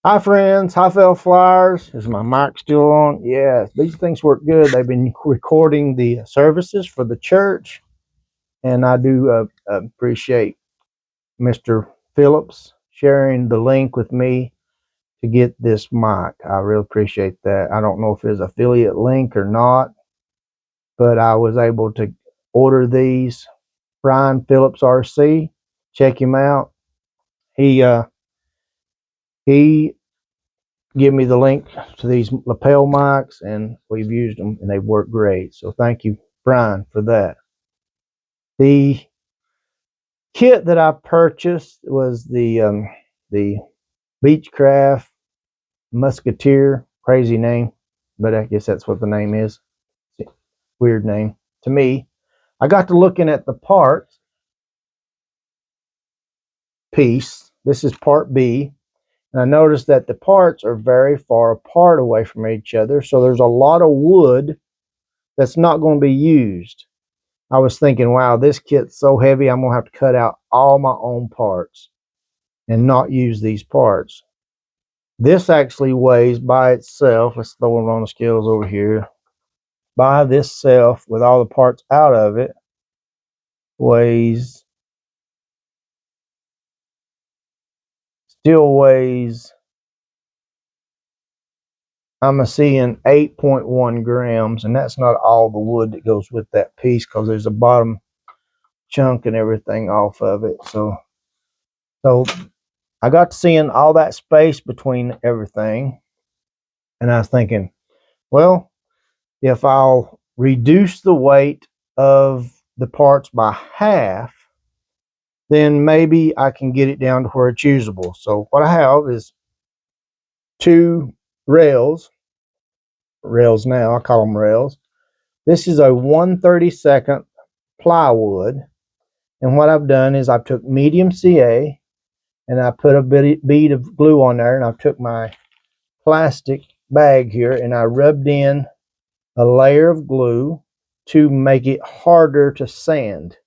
Hi friends, hi fellow flyers. Is my mic still on? Yes, these things work good. They've been recording the services for the church, and I do appreciate Mr. Phillips sharing the link with me to get this mic. I really appreciate that. I don't know if it's affiliate link or not, but I was able to order these. Brian Phillips RC, check him out. He give me the link to these lapel mics, and we've used them and they've worked great. So thank you, Brian, for that. The kit that I purchased was the Beechcraft Musketeer. Crazy name, but I guess that's what the name is. Weird name to me. I got to looking at the parts piece. This is part B. And I noticed that the parts are very far apart away from each other. So there's a lot of wood that's not going to be used. I was thinking, wow, this kit's so heavy, I'm going to have to cut out all my own parts and not use these parts. This actually weighs by itself, let's throw it on the scales over here, by this self with all the parts out of it, still weighs, I'm seeing 8.1 grams, and that's not all the wood that goes with that piece because there's a bottom chunk and everything off of it. So I got to seeing all that space between everything, and I was thinking, well, if I'll reduce the weight of the parts by half, then maybe I can get it down to where it's usable. So what I have is two rails now, I call them rails. This is a 1/32 plywood, and what I've done is I took medium CA and I put a bead of glue on there, and I took my plastic bag here and I rubbed in a layer of glue to make it harder to sand.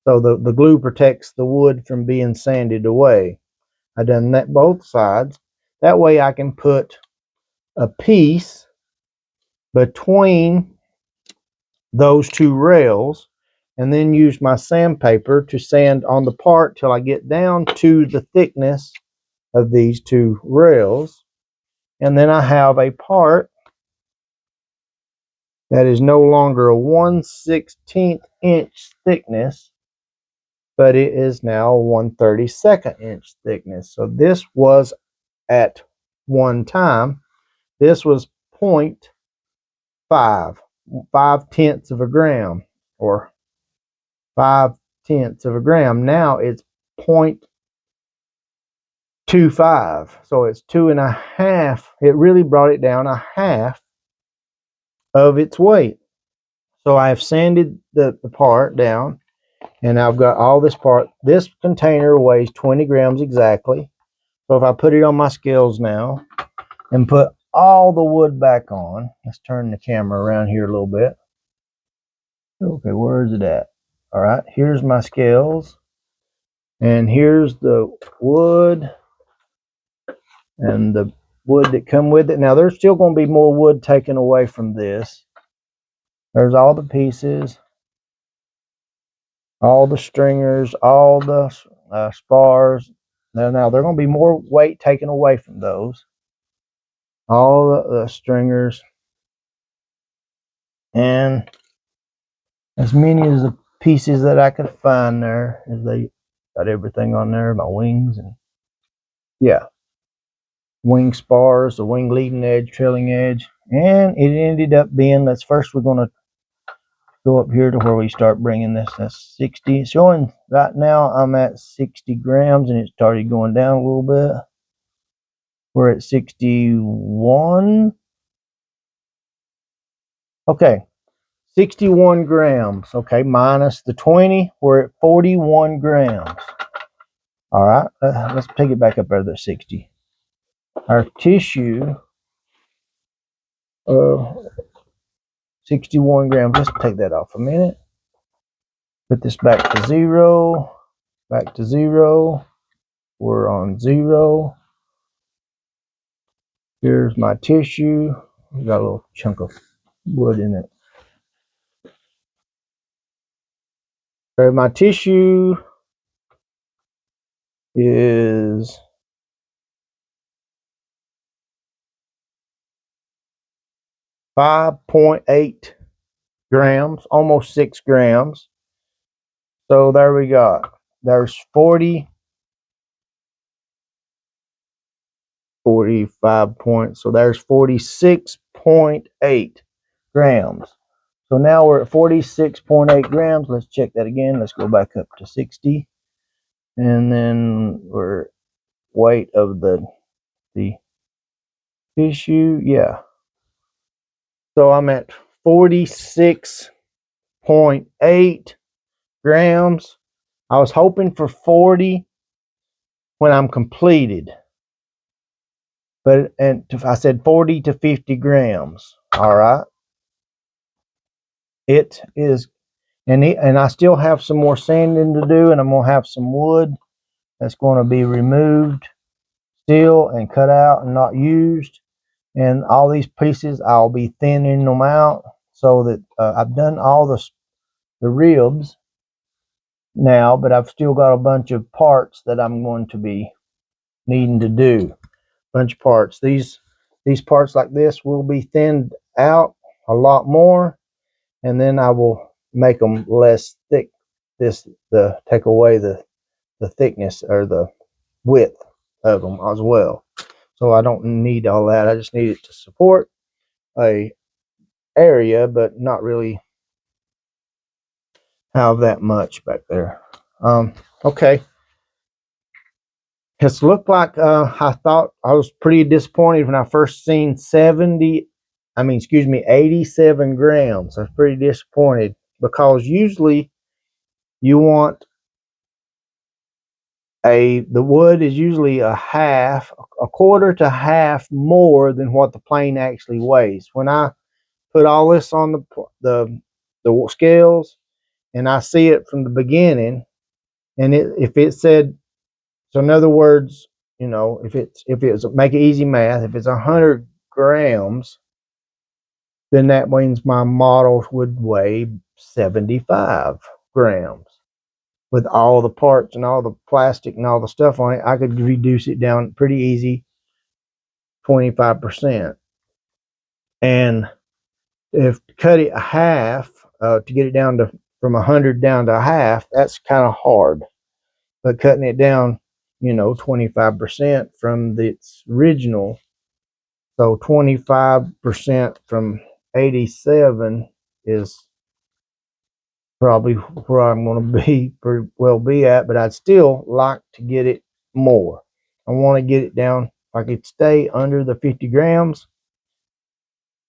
So the glue protects the wood from being sanded away. I done that both sides. That way I can put a piece between those two rails and then use my sandpaper to sand on the part till I get down to the thickness of these two rails. And then I have a part that is no longer a 1/16 inch thickness, but it is now 1/32 inch thickness. So this was at one time, this was 0.5, 5/10 of a gram, or 5/10 of a gram. Now it's 0.25. So it's 2.5. It really brought it down a half of its weight. So I've sanded the part down, and I've got all this part. This container weighs 20 grams exactly. So if I put it on my scales now and put all the wood back on, let's turn the camera around here a little bit. Okay, where is it at? All right, here's my scales, and here's the wood and the wood that come with it. Now there's still going to be more wood taken away from this. There's all the pieces, all the stringers, all the spars. Now there are going to be more weight taken away from those. All the stringers, and as many as the pieces that I could find there, as they got everything on there, my wings, and yeah, wing spars, the wing leading edge, trailing edge, and it ended up being, let's first, we're going to go up here to where we start bringing this. That's 60. Showing right now I'm at 60 grams, and it started going down a little bit. We're at 61. Okay, 61 grams. Okay, minus the 20, we're at 41 grams. All right, let's take it back up there to 60. Our tissue, 61 grams. Let's take that off a minute. Put this back to 0. Back to 0. We're on 0. Here's my tissue. Got a little chunk of wood in it. So my tissue is 5.8 grams, almost 6 grams. So there we go. There's 45 points. So there's 46.8 grams. So now we're at 46.8 grams. Let's check that again. Let's go back up to 60. And then we're weight of the tissue. Yeah. So I'm at 46.8 grams. I was hoping for 40 when I'm completed. But and I said 40 to 50 grams. All right. It is, and I still have some more sanding to do, and I'm gonna have some wood that's going to be removed still and cut out and not used. And all these pieces, I'll be thinning them out so that I've done all the ribs now, but I've still got a bunch of parts that I'm going to be needing to do. Bunch of parts. These parts like this will be thinned out a lot more, and then I will make them less thick. Take away the thickness or the width of them as well. So I don't need all that. I just need it to support a area, but not really have that much back there. Okay. It's looked like I thought I was pretty disappointed when I first seen 87 grams. I was pretty disappointed because usually you want the wood is usually a quarter to half more than what the plane actually weighs. When I put all this on the scales and I see it from the beginning, and if it said, so in other words, if it's make it easy math, if it's 100 grams, then that means my model would weigh 75 grams. With all the parts and all the plastic and all the stuff on it, I could reduce it down pretty easy, 25%. And if cut it a half to get it down to from 100 down to a half, that's kind of hard. But cutting it down, 25% from its original, so 25% from 87 is probably where I'm going to be pretty well be at, but I'd still like to get it more. I want to get it down. If I could stay under the 50 grams.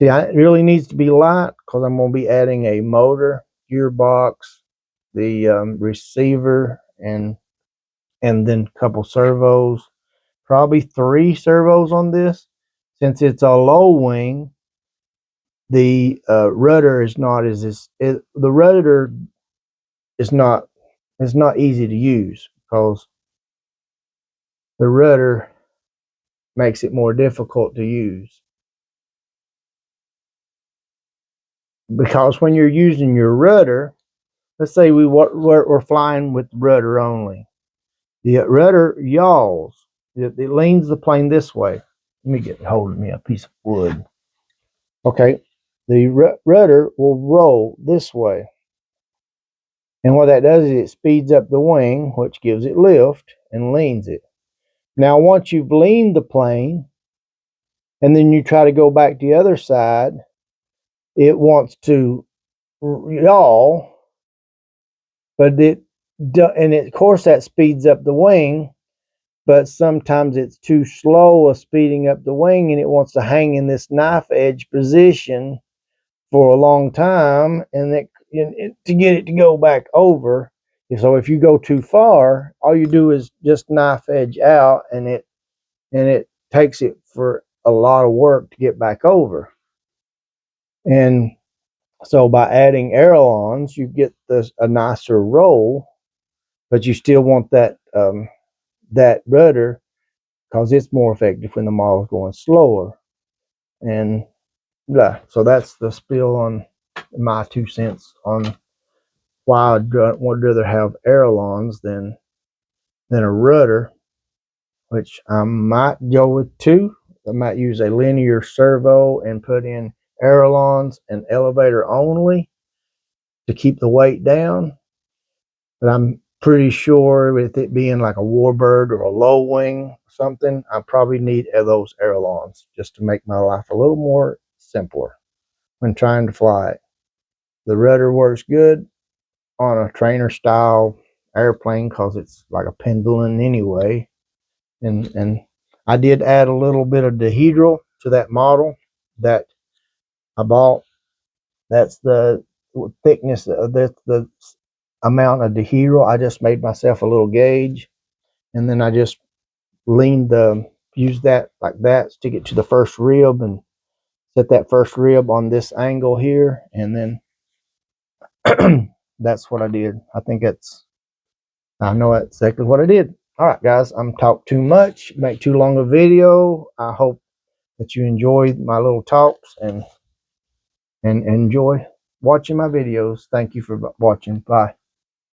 See, it really needs to be light because I'm going to be adding a motor, gearbox, the receiver, and then a couple servos. Probably 3 servos on this. Since it's a low wing, the rudder is not the rudder is not easy to use because the rudder makes it more difficult to use. Because when you're using your rudder, let's say we're flying with rudder only. The rudder yaws. It leans the plane this way. Let me get hold of me a piece of wood. Okay, the rudder will roll this way. And what that does is it speeds up the wing, which gives it lift and leans it. Now, once you've leaned the plane, and then you try to go back to the other side, it wants to yaw, but of course that speeds up the wing, but sometimes it's too slow of speeding up the wing, and it wants to hang in this knife edge position for a long time, and to get it to go back over. So if you go too far, all you do is just knife edge out, and it takes it for a lot of work to get back over. And so by adding ailerons, you get a nicer roll, but you still want that rudder because it's more effective when the model is going slower. And yeah, so that's the spill on my 2 cents on why would rather have ailerons than a rudder, which I might go with two. I might use a linear servo and put in ailerons and elevator only to keep the weight down. But I'm pretty sure with it being like a warbird or a low wing or something, I probably need those ailerons just to make my life a little more simpler when trying to fly it. The rudder works good on a trainer style airplane because it's like a pendulum anyway. And I did add a little bit of dihedral to that model that I bought. That's the thickness of the amount of dihedral. I just made myself a little gauge, and then I just use that like that, stick it to the first rib, and set that first rib on this angle here, and then that's what I did. I know exactly what I did. All right, guys, I'm talk too much, make too long a video. I hope that you enjoyed my little talks and enjoy watching my videos. Thank you for watching. Bye.